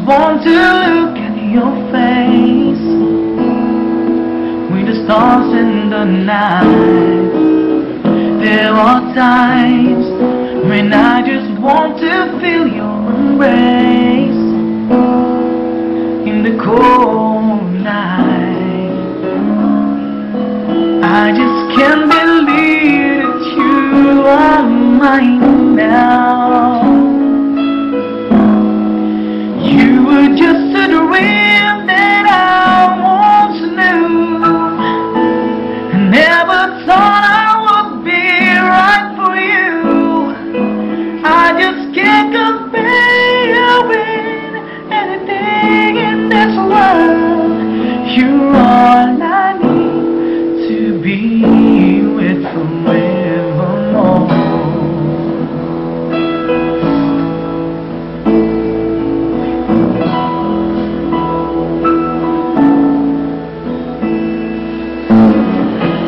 want to look at your face with the stars in the night. There are times when I just want to feel your embrace in the cold night. I just can't believe that you are mine now. You were just a dream that I once knew. I never thought I would be right for you. I just can't compare with anything in this world. You're all I need to be with forevermore.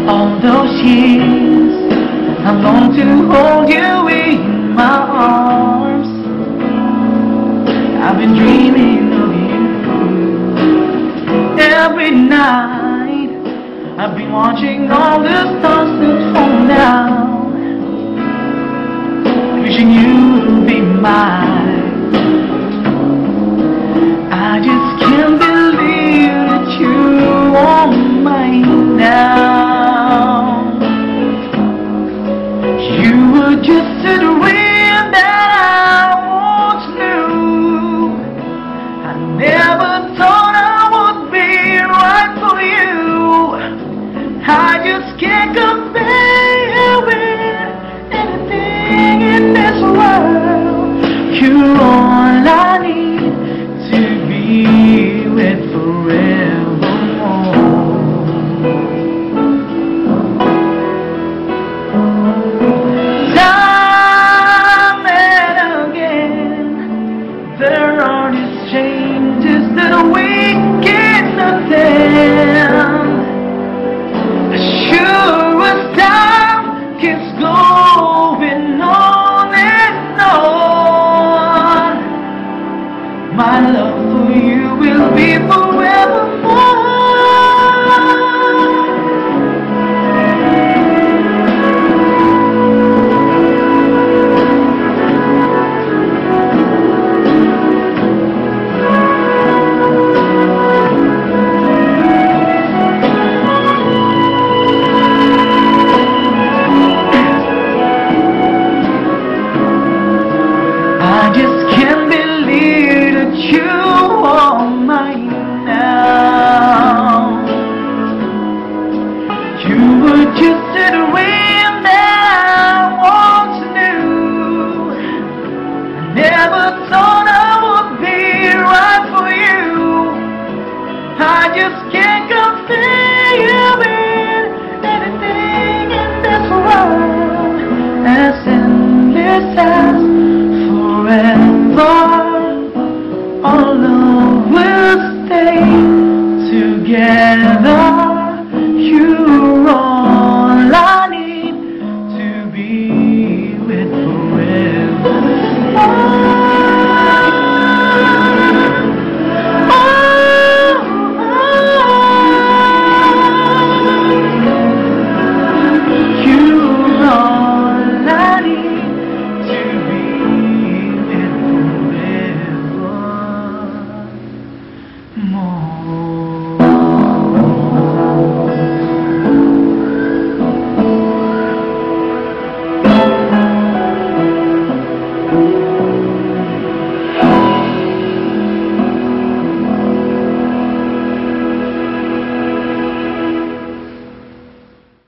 All those years I've longed to hold you in my arms. I've been dreaming of you every night. I've been watching all the stars that fall down, wishing you would be mine. I just can't believe that you are mine now. You were just a dream that I once knew. I never thought I would be right for you. I just can't compare with anything in this world. You're all I need to be with forevermore. Time and again, there are these changes that we cannot stand. Sure as time keeps going on and on, my love for you will be forever.